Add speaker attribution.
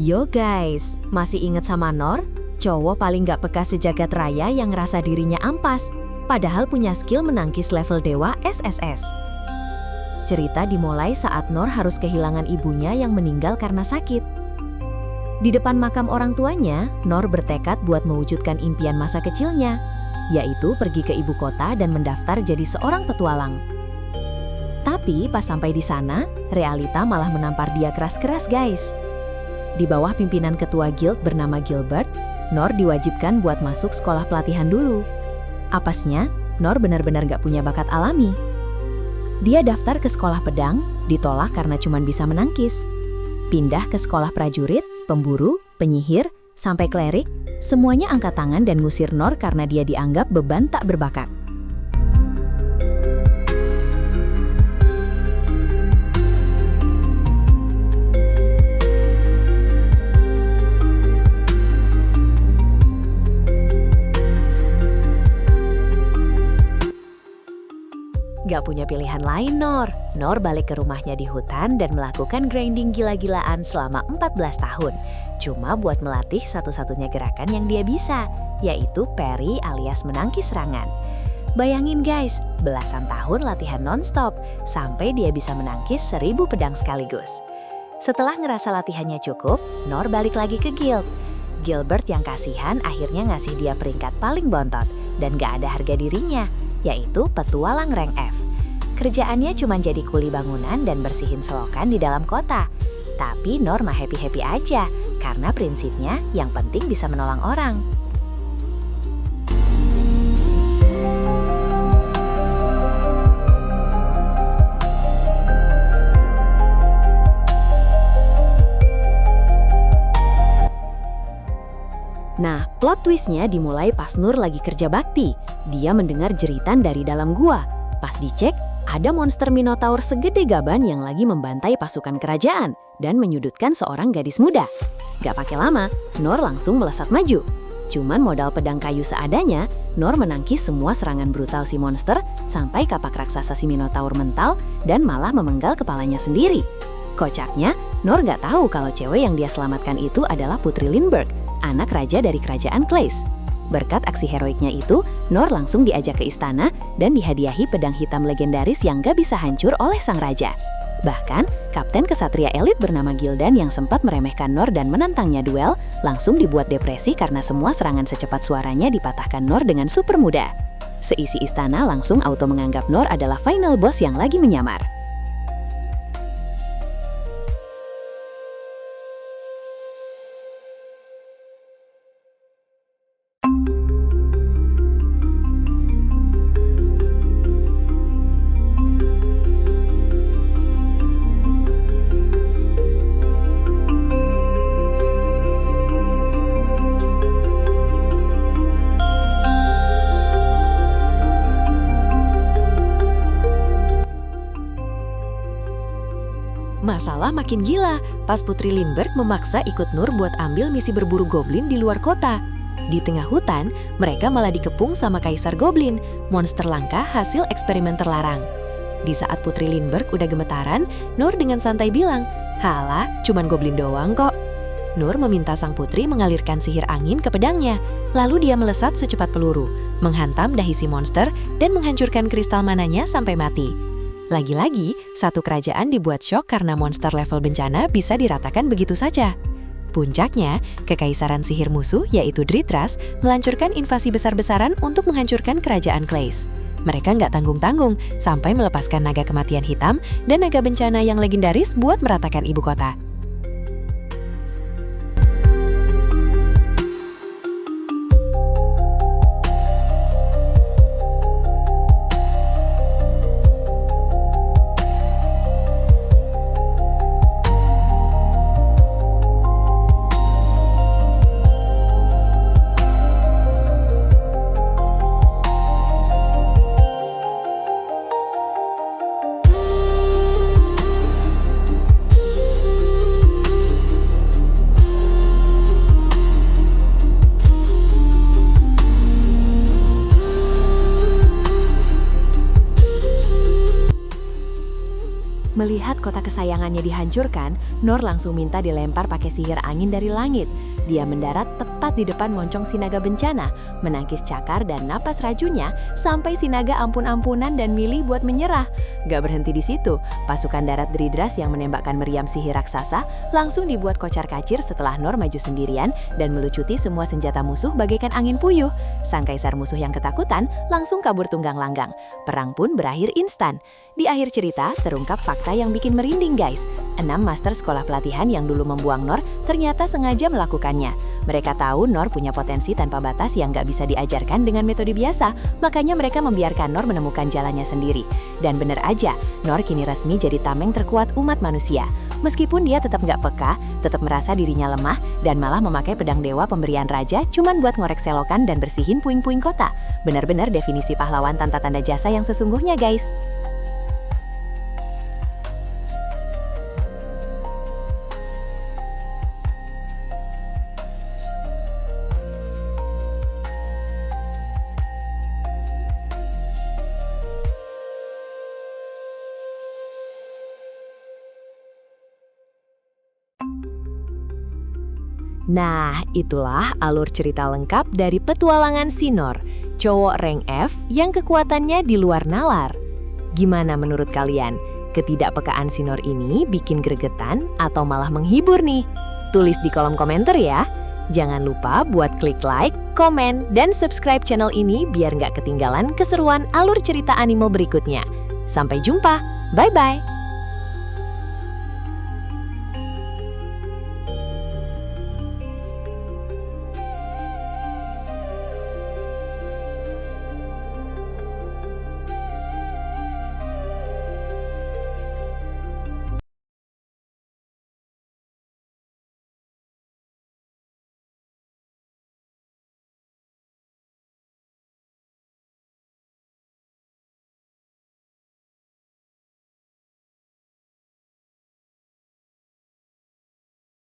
Speaker 1: Yo guys, masih inget sama Nor? Cowok paling gak peka sejagat raya yang ngerasa dirinya ampas, padahal punya skill menangkis level dewa SSS. Cerita dimulai saat Nor harus kehilangan ibunya yang meninggal karena sakit. Di depan makam orang tuanya, Nor bertekad buat mewujudkan impian masa kecilnya, yaitu pergi ke ibu kota dan mendaftar jadi seorang petualang. Tapi pas sampai di sana, realita malah menampar dia keras-keras guys. Di bawah pimpinan ketua guild bernama Gilbert, Nor diwajibkan buat masuk sekolah pelatihan dulu. Apasnya, Nor benar-benar gak punya bakat alami. Dia daftar ke sekolah pedang, ditolak karena cuma bisa menangkis. Pindah ke sekolah prajurit, pemburu, penyihir, sampai klerik, semuanya angkat tangan dan ngusir Nor karena dia dianggap beban tak berbakat. Gak punya pilihan lain Nor. Nor balik ke rumahnya di hutan dan melakukan grinding gila-gilaan selama 14 tahun. Cuma buat melatih satu-satunya gerakan yang dia bisa, yaitu parry alias menangkis serangan. Bayangin guys, belasan tahun latihan non-stop, sampai dia bisa menangkis 1000 pedang sekaligus. Setelah ngerasa latihannya cukup, Nor balik lagi ke guild. Gilbert yang kasihan akhirnya ngasih dia peringkat paling bontot, dan gak ada harga dirinya, yaitu petualang rank F. Kerjaannya cuma jadi kuli bangunan dan bersihin selokan di dalam kota. Tapi Nor mah happy-happy aja, karena prinsipnya yang penting bisa menolong orang. Nah, plot twistnya dimulai pas Nur lagi kerja bakti. Dia mendengar jeritan dari dalam gua. Pas dicek, ada monster Minotaur segede gaban yang lagi membantai pasukan kerajaan dan menyudutkan seorang gadis muda. Gak pakai lama, Nur langsung melesat maju. Cuman modal pedang kayu seadanya, Nur menangkis semua serangan brutal si monster sampai kapak raksasa si Minotaur mental dan malah memenggal kepalanya sendiri. Kocaknya, Nur gak tahu kalau cewek yang dia selamatkan itu adalah Putri Lindbergh, anak raja dari kerajaan Clays. Berkat aksi heroiknya itu, Nor langsung diajak ke istana dan dihadiahi pedang hitam legendaris yang gak bisa hancur oleh sang raja. Bahkan, kapten kesatria elit bernama Gildan yang sempat meremehkan Nor dan menantangnya duel, langsung dibuat depresi karena semua serangan secepat suaranya dipatahkan Nor dengan super mudah. Seisi istana langsung auto menganggap Nor adalah final boss yang lagi menyamar. Masalah makin gila pas Putri Lindbergh memaksa ikut Nur buat ambil misi berburu goblin di luar kota. Di tengah hutan, mereka malah dikepung sama Kaisar Goblin, monster langka hasil eksperimen terlarang. Di saat Putri Lindbergh udah gemetaran, Nur dengan santai bilang, "Halah, cuman goblin doang kok." Nur meminta sang putri mengalirkan sihir angin ke pedangnya, lalu dia melesat secepat peluru, menghantam dahi si monster dan menghancurkan kristal mananya sampai mati. Lagi-lagi, satu kerajaan dibuat syok karena monster level bencana bisa diratakan begitu saja. Puncaknya, kekaisaran sihir musuh yaitu Dritras melancarkan invasi besar-besaran untuk menghancurkan kerajaan Clays. Mereka nggak tanggung-tanggung sampai melepaskan naga kematian hitam dan naga bencana yang legendaris buat meratakan ibu kota. Melihat kota kesayangannya dihancurkan, Nor langsung minta dilempar pakai sihir angin dari langit. Dia mendarat tepat di depan moncong si naga bencana, menangkis cakar dan napas racunnya sampai si naga ampun-ampunan dan milih buat menyerah. Gak berhenti di situ, pasukan darat Dridras yang menembakkan meriam sihir raksasa langsung dibuat kocar-kacir setelah Nor maju sendirian dan melucuti semua senjata musuh bagaikan angin puyuh. Sang kaisar musuh yang ketakutan langsung kabur tunggang langgang. Perang pun berakhir instan. Di akhir cerita, terungkap fakta yang bikin merinding guys. 6 master sekolah pelatihan yang dulu membuang Nor ternyata sengaja melakukannya. Mereka tahu Nor punya potensi tanpa batas yang gak bisa diajarkan dengan metode biasa, makanya mereka membiarkan Nor menemukan jalannya sendiri. Dan bener aja, Nor kini resmi jadi tameng terkuat umat manusia. Meskipun dia tetap gak peka, tetap merasa dirinya lemah, dan malah memakai pedang dewa pemberian raja cuman buat ngorek selokan dan bersihin puing-puing kota. Benar-benar definisi pahlawan tanpa tanda jasa yang sesungguhnya guys. Nah, itulah alur cerita lengkap dari petualangan si Nor, cowok rank F yang kekuatannya di luar nalar. Gimana menurut kalian? Ketidakpekaan si Nor ini bikin gregetan atau malah menghibur nih? Tulis di kolom komentar ya. Jangan lupa buat klik like, komen, dan subscribe channel ini biar nggak ketinggalan keseruan alur cerita anime berikutnya. Sampai jumpa, bye-bye!